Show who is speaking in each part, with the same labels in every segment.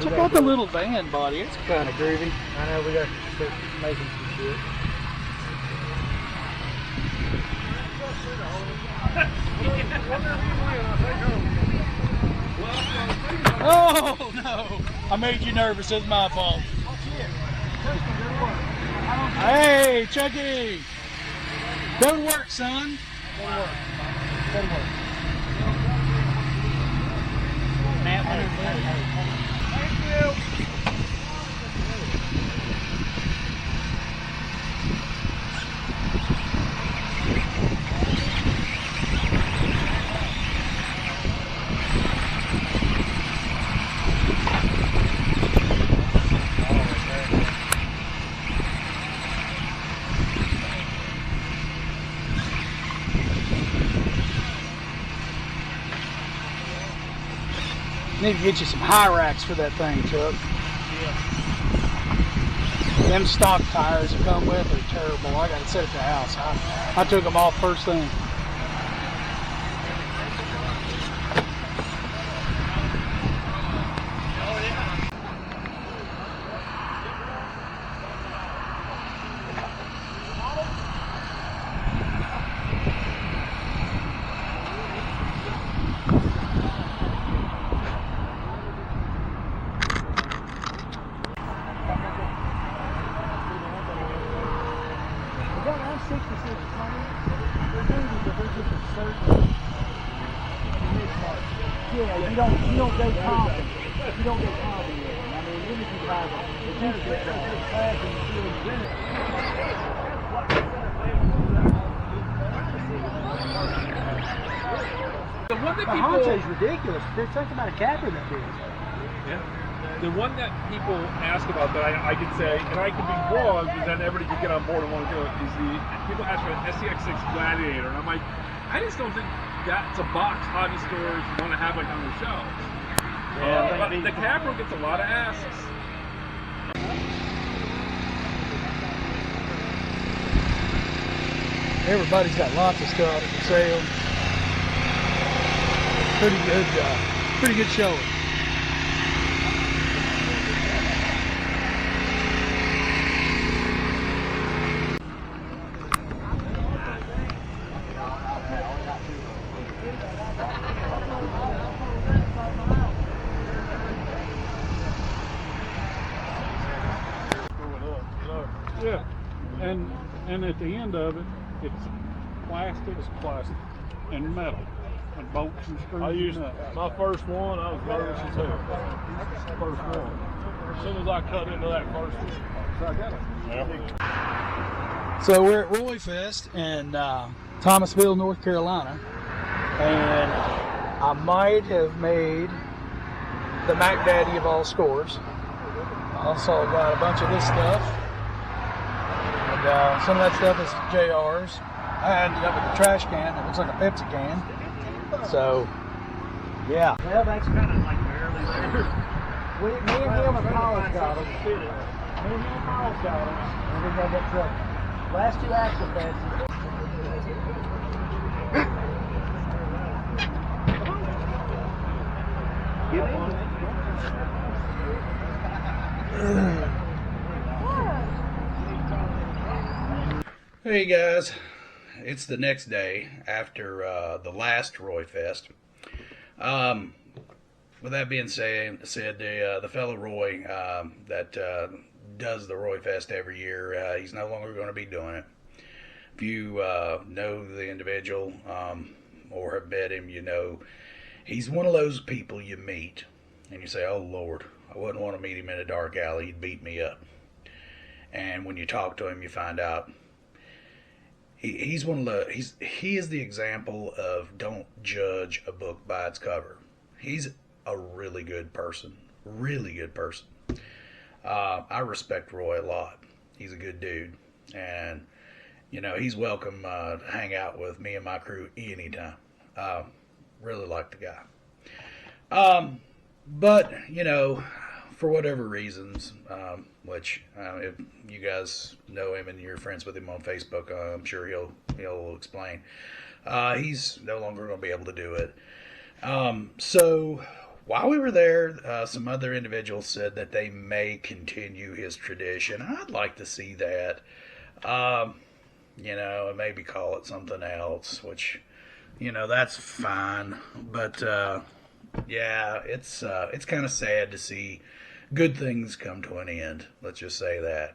Speaker 1: Check out the little van body. It's kind of groovy.
Speaker 2: I know, we got to start making some shit.
Speaker 1: Oh no! I made you nervous. It's my fault. Hey, Chucky! Don't work, son.
Speaker 2: Doesn't work. Thank you.
Speaker 1: Need to get you some high racks for that thing, Chuck. Yeah. Them stock tires that come with are terrible. I got to sit at the house. I took them off first thing.
Speaker 2: Yeah, you don't go common. You don't go common with them. I mean, even if you have them, if you get that fast and you feel
Speaker 3: The one that
Speaker 2: the Honcho's ridiculous. They're talking about a capper that big.
Speaker 3: Yeah. The one that people ask about that I could say, and I could be wrong, because then everybody could get on board and want to do it, is the people ask for an SCX6 Gladiator, and I'm like, I just don't think that's a box hobby stores want to have like on the shelves. But the Capro gets a lot of asks.
Speaker 1: Everybody's got lots of stuff for sale. Pretty good showing.
Speaker 4: Yeah, and at the end of it, it's plastic and metal and bolts and screws.
Speaker 5: I used my first one. I was nervous as hell. First one. As soon as I cut into that first one, so I got it. Yeah.
Speaker 1: So we're at Royfest in Thomasville, North Carolina, and I might have made the Mac Daddy of all scores. Also got a bunch of this stuff, and some of that stuff is JR's. I ended up with a trash can that looks like a Pepsi can. So, yeah.
Speaker 2: Well, that's kind of like barely there. Me and him and Paul's got them. Me and him and Paul's got them. And we got that truck. Last two axle passes.
Speaker 1: Hey guys, it's the next day after the last Royfest. With that being said, the fellow Roy that does the Royfest every year, he's no longer going to be doing it. If you know the individual or have met him, you know he's one of those people you meet and you say, "Oh Lord, I wouldn't want to meet him in a dark alley. He'd beat me up." And when you talk to him, you find out he's one of the he is the example of don't judge a book by its cover. He's a really good person. I respect Roy a lot. He's a good dude, and you know he's welcome to hang out with me and my crew anytime. Really like the guy. But you know, for whatever reasons, which if you guys know him and you're friends with him on Facebook, I'm sure he'll explain. He's no longer going to be able to do it. So while we were there, some other individuals said that they may continue his tradition. I'd like to see that. And maybe call it something else, which, that's fine. But yeah, it's kind of sad to see good things come to an end. Let's just say that.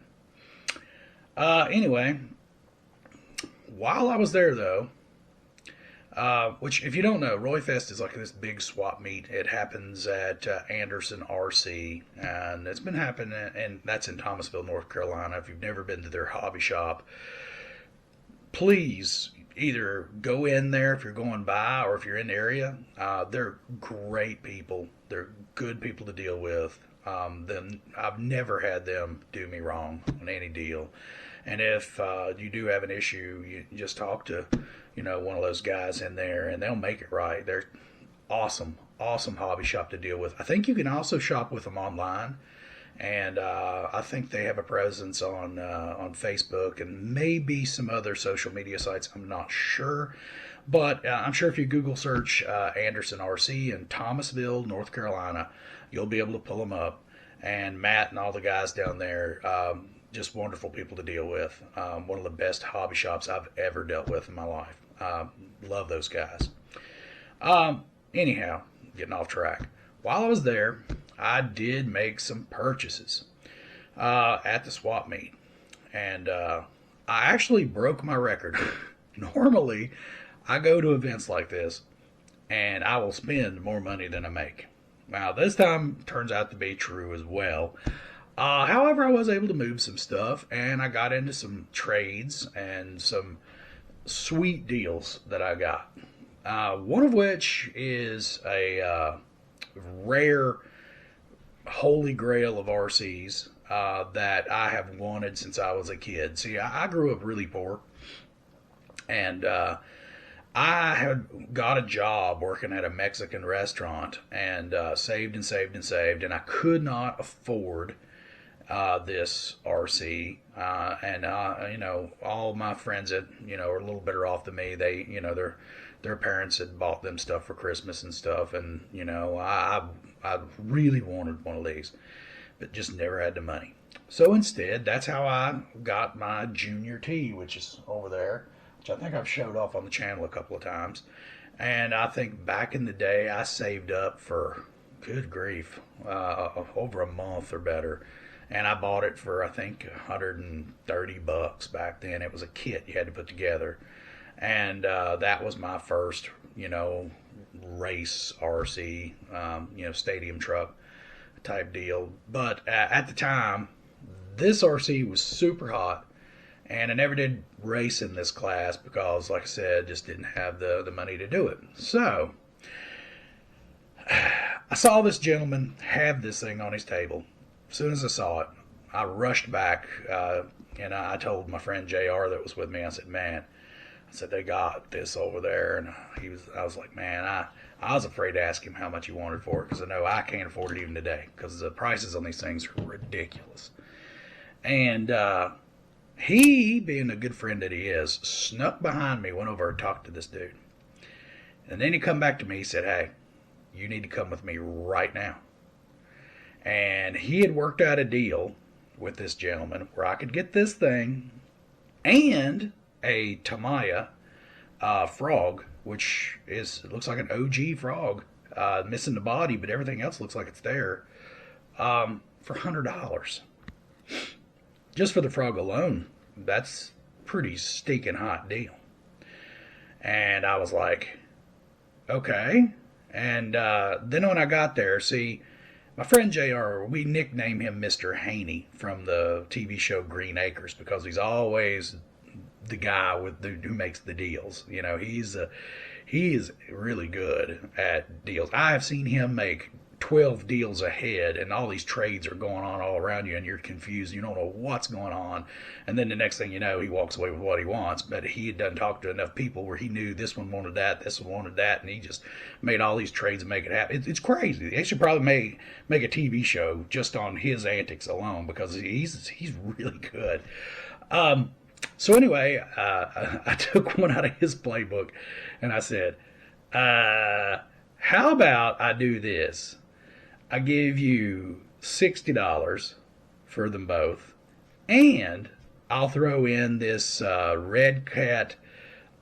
Speaker 1: Anyway, while I was there, though, which, if you don't know, Royfest is like this big swap meet. It happens at Anderson RC, and it's been happening, and that's in Thomasville, North Carolina. If you've never been to their hobby shop, please either go in there if you're going by or if you're in the area. They're great people. They're good people to deal with. I've never had them do me wrong on any deal. And if you do have an issue, you just talk to, one of those guys in there, and they'll make it right. They're awesome hobby shop to deal with. I think you can also shop with them online, and I think they have a presence on Facebook and maybe some other social media sites. I'm not sure, but I'm sure if you Google search Anderson RC in Thomasville, North Carolina, you'll be able to pull them up. And Matt and all the guys down there, just wonderful people to deal with. One of the best hobby shops I've ever dealt with in my life. Love those guys. Anyhow, getting off track. While I was there, I did make some purchases at the swap meet. And I actually broke my record. Normally, I go to events like this, and I will spend more money than I make. Now, this time turns out to be true as well. However, I was able to move some stuff, and I got into some trades and some sweet deals that I got. One of which is a rare holy grail of RCs that I have wanted since I was a kid. See, I grew up really poor, and I had got a job working at a Mexican restaurant, and saved and saved and saved, and I could not afford this RC, and all my friends that are a little better off than me. They, their parents had bought them stuff for Christmas and stuff, and I really wanted one of these, but just never had the money. So instead, that's how I got my Junior T, which is over there, which I think I've showed off on the channel a couple of times. And I think back in the day, I saved up for, good grief, over a month or better. And I bought it for, I think, $130 back then. It was a kit you had to put together. And that was my first, race RC, stadium truck type deal. But at the time, this RC was super hot. And I never did race in this class because, like I said, just didn't have the money to do it. So I saw this gentleman have this thing on his table. As soon as I saw it, I rushed back, and I told my friend JR that was with me, I said, man, they got this over there. And I was like, man, I was afraid to ask him how much he wanted for it, because I know I can't afford it even today, because the prices on these things are ridiculous. And he, being a good friend that he is, snuck behind me, went over and talked to this dude. And then he come back to me, he said, hey, you need to come with me right now. And he had worked out a deal with this gentleman where I could get this thing and a Tamiya frog, which looks like an OG frog, missing the body, but everything else looks like it's there, for $100. Just for the frog alone, that's pretty stinking hot deal. And I was like, okay. And then when I got there, see, my friend JR, we nickname him Mr. Haney from the TV show Green Acres, because he's always the guy who makes the deals. He is really good at deals. I have seen him make 12 deals ahead, and all these trades are going on all around you, and you're confused. You don't know what's going on. And then the next thing you know, he walks away with what he wants. But he had done talked to enough people where he knew this one wanted that, this one wanted that, and he just made all these trades and make it happen. It's crazy. They should probably make a TV show just on his antics alone, because he's really good. So anyway, I took one out of his playbook, and I said, how about I do this? I give you $60 for them both, and I'll throw in this Red Cat,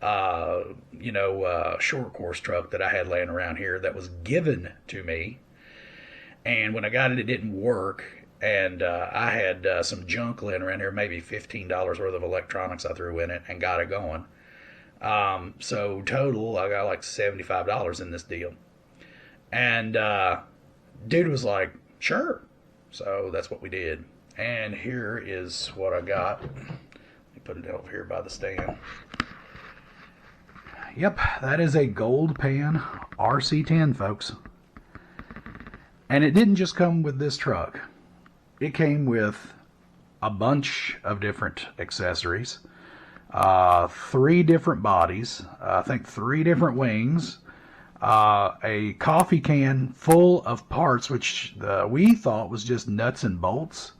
Speaker 1: short course truck that I had laying around here that was given to me. And when I got it, it didn't work. And I had some junk laying around here, maybe $15 worth of electronics I threw in it and got it going. So total, I got like $75 in this deal. And dude was like, sure. So that's what we did. And here is what I got. Let me put it over here by the stand. Yep, that is a gold pan RC10, folks. And it didn't just come with this truck. It came with a bunch of different accessories, 3 different bodies, I think 3 different wings, a coffee can full of parts, which we thought was just nuts and bolts.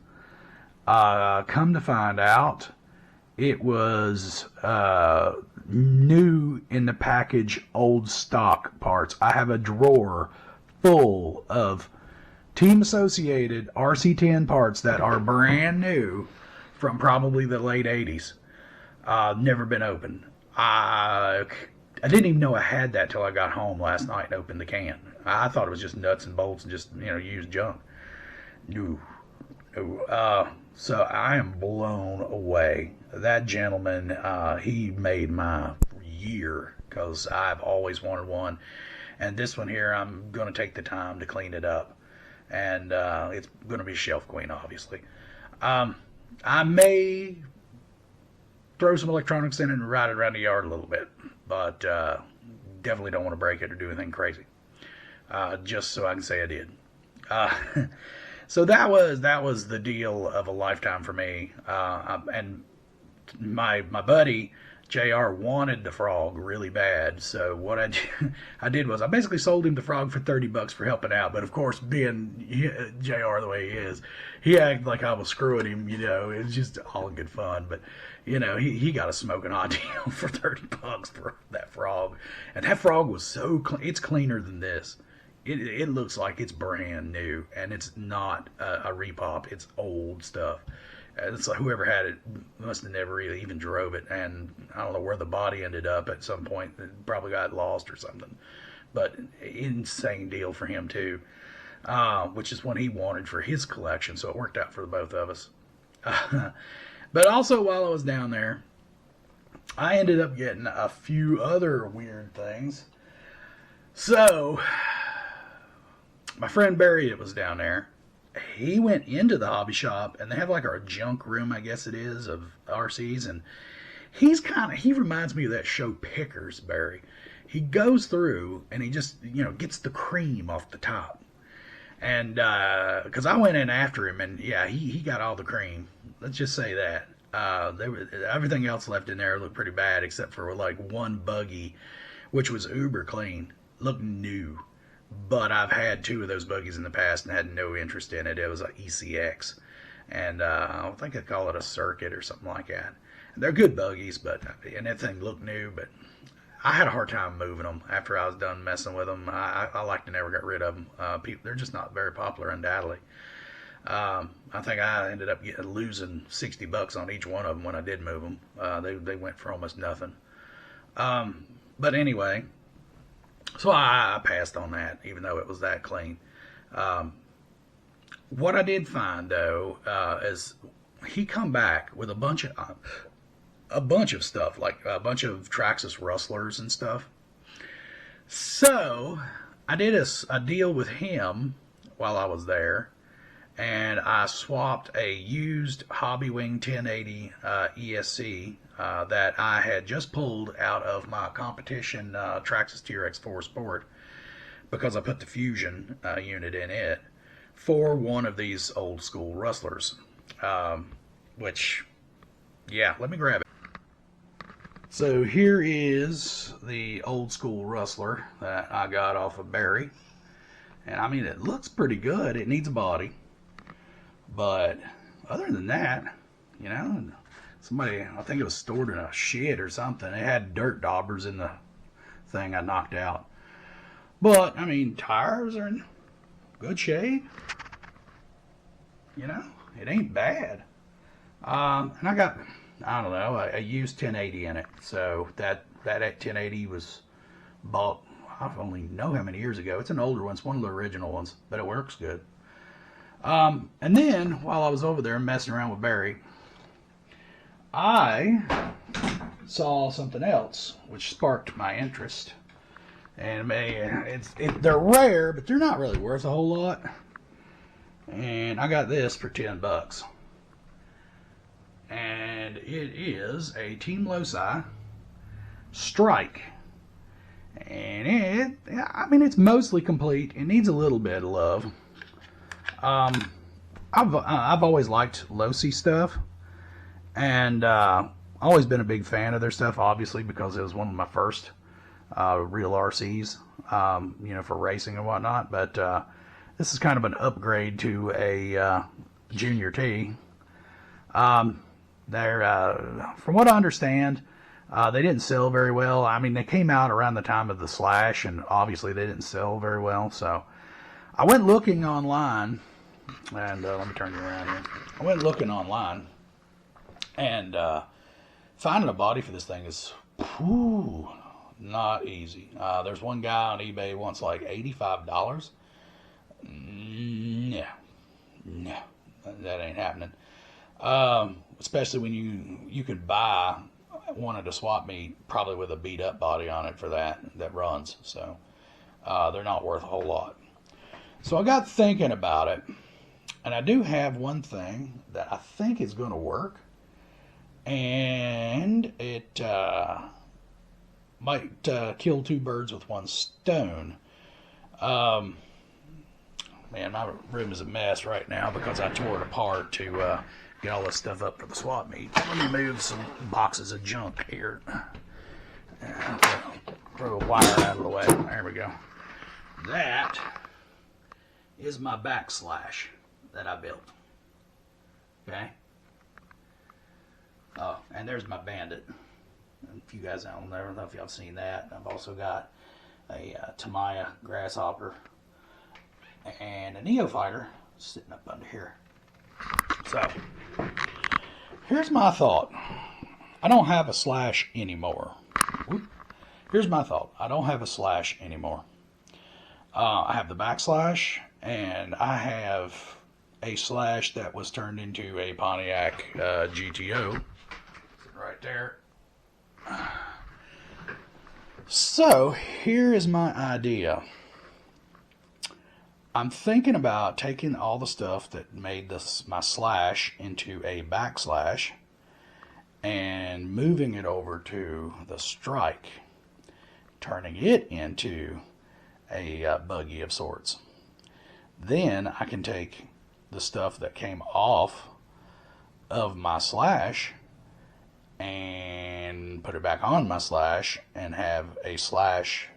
Speaker 1: Come to find out, it was new in the package, old stock parts. I have a drawer full of Team Associated RC10 parts that are brand new from probably the late 80s. Never been opened. I didn't even know I had that till I got home last night and opened the can. I thought it was just nuts and bolts and just, used junk. No. So I am blown away. That gentleman, he made my year because I've always wanted one. And this one here, I'm going to take the time to clean it up. And it's going to be Shelf Queen, obviously. I may throw some electronics in and ride it around the yard a little bit, but definitely don't want to break it or do anything crazy. Just so I can say I did. So that was the deal of a lifetime for me. And my buddy JR wanted the frog really bad, so what I did was I basically sold him the frog for $30 for helping out. But of course, being JR the way he is, he acted like I was screwing him. It was just all in good fun. But he got a smoking hot deal for $30 for that frog, and that frog was so clean. It's cleaner than this. It looks like it's brand new, and it's not a repop. It's old stuff. It's like whoever had it must have never really even drove it, and I don't know where the body ended up at some point. It probably got lost or something. But insane deal for him too, which is what he wanted for his collection. So it worked out for the both of us. But also while I was down there, I ended up getting a few other weird things. So my friend Barry that was down there, he went into the hobby shop, and they have like a junk room, I guess it is, of RCs, and he reminds me of that show Pickers, Barry. He goes through and he just, gets the cream off the top. And because I went in after him, and yeah, he got all the cream. Let's just say that. Everything else left in there looked pretty bad, except for like one buggy, which was uber clean, looked new. But I've had 2 of those buggies in the past and had no interest in it. It was an ECX. And I think they call it a circuit or something like that. And they're good buggies, and that thing looked new. But I had a hard time moving them after I was done messing with them. I like to never get rid of them. They're just not very popular, undoubtedly. I think I ended up losing $60 on each one of them when I did move them. They went for almost nothing. But anyway, so I passed on that, even though it was that clean. What I did find, though, is he come back with a bunch of stuff, like a bunch of Traxxas rustlers and stuff. So I did a deal with him while I was there, and I swapped a used Hobbywing 1080 ESC that I had just pulled out of my competition Traxxas TRX4 Sport, because I put the Fusion unit in it, for one of these old school rustlers. Which, yeah, let me grab it. So here is the old school rustler that I got off of Barry. And I mean, it looks pretty good. It needs a body. But other than that, somebody, I think it was stored in a shed or something. It had dirt daubers in the thing I knocked out. But, I mean, tires are in good shape. You know, it ain't bad. And I got, I don't know, a used 1080 in it. So that 1080 was bought, I don't only know how many years ago. It's an older one. It's one of the original ones, but it works good. And then, while I was over there messing around with Barry, I saw something else which sparked my interest. And they're rare, but they're not really worth a whole lot. And I got this for $10. And it is a Team Loci Strike. And it's mostly complete. It needs a little bit of love. I've always liked Loci stuff, and always been a big fan of their stuff. Obviously, because it was one of my first real RCs, for racing and whatnot. But this is kind of an upgrade to a Junior T. They're, from what I understand, they didn't sell very well. I mean, they came out around the time of the Slash, and obviously they didn't sell very well. So I went looking online, and let me turn you around here. I went looking online, and finding a body for this thing is not easy. There's one guy on eBay who wants like $85. No, that ain't happening. Especially when you could buy one at a swap meet, probably with a beat up body on it for that runs. So they're not worth a whole lot. So I got thinking about it, and I do have one thing that I think is going to work, and it might kill two birds with one stone. Man, my room is a mess right now because I tore it apart to get all this stuff up for the swap meet. Let me move some boxes of junk here. Throw a wire out of the way. There we go. That is my backslash that I built. Okay? Oh, and there's my Bandit. If you guys don't know if y'all have seen that. I've also got a Tamiya Grasshopper and a Neofighter sitting up under here. So, here's my thought. I don't have a slash anymore. Here's my thought. I don't have a slash anymore. I have the backslash, and I have a slash that was turned into a Pontiac GTO. Right there. So, here is my idea. I'm thinking about taking all the stuff that made my slash into a backslash and moving it over to the Strike, turning it into a buggy of sorts. Then I can take the stuff that came off of my slash and put it back on my slash and have a slash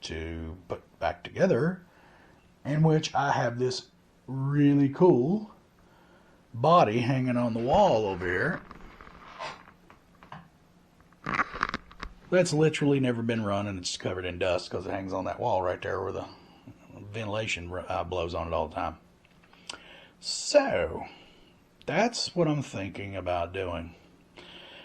Speaker 1: to put back together, in which I have this really cool body hanging on the wall over here that's literally never been run, and it's covered in dust because it hangs on that wall right there where the ventilation blows on it all the time. So that's what I'm thinking about doing.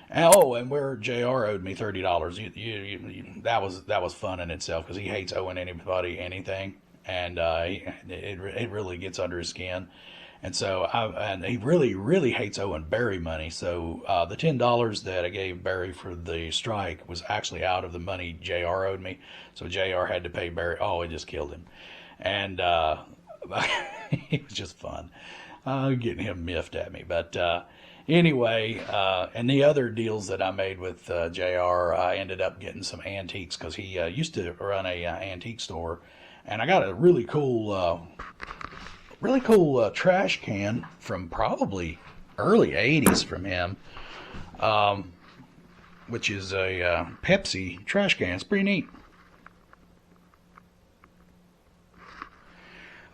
Speaker 1: And where JR owed me $30, that was fun in itself, because he hates owing anybody anything. And it really gets under his skin, and so and he really hates owing Barry money. So the $10 that I gave Barry for the Strike was actually out of the money JR owed me. So JR had to pay Barry. Oh, it just killed him, and it was just fun getting him miffed at me. But anyway, and the other deals that I made with JR, I ended up getting some antiques, because he used to run a antique store. And I got a really cool trash can from probably early 80s from him, which is a Pepsi trash can. It's pretty neat.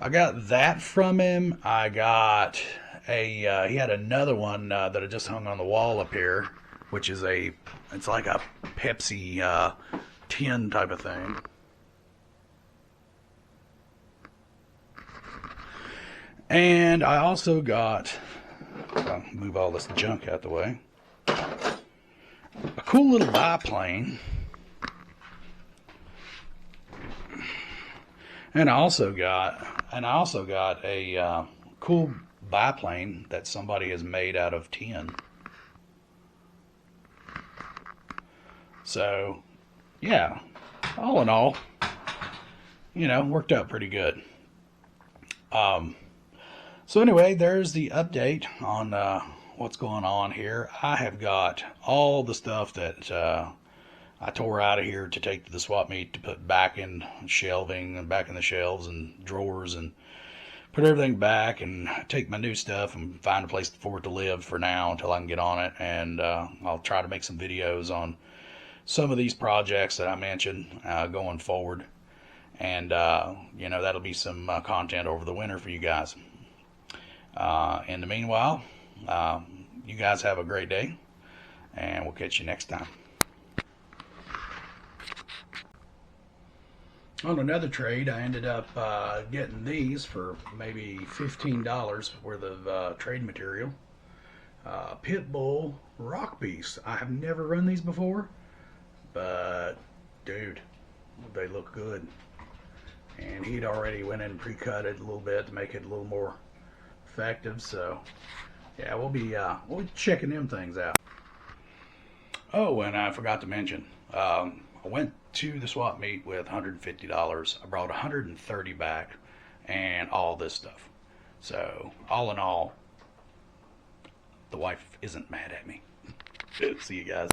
Speaker 1: I got that from him. I got he had another one that I just hung on the wall up here, which is it's like a Pepsi tin type of thing. And I also got, I'll move all this junk out the way, a cool little biplane. And I also got a cool biplane that somebody has made out of tin. So, yeah, all in all, you know, worked out pretty good. So anyway, there's the update on what's going on here. I have got all the stuff that I tore out of here to take to the swap meet to put back in shelving and back in the shelves and drawers, and put everything back and take my new stuff and find a place for it to live for now until I can get on it. And I'll try to make some videos on some of these projects that I mentioned going forward. And, you know, that'll be some content over the winter for you guys. In the meanwhile, you guys have a great day, and we'll catch you next time. On another trade, I ended up getting these for maybe $15 worth of trade material. Pitbull Rock Beast. I have never run these before, but dude, they look good. And he'd already went in and pre-cut it a little bit to make it a little more effective. So yeah, we'll be checking them things out. Oh, and I forgot to mention, I went to the swap meet with $150. I brought $130 back and all this stuff. So all in all, the wife isn't mad at me. See you guys.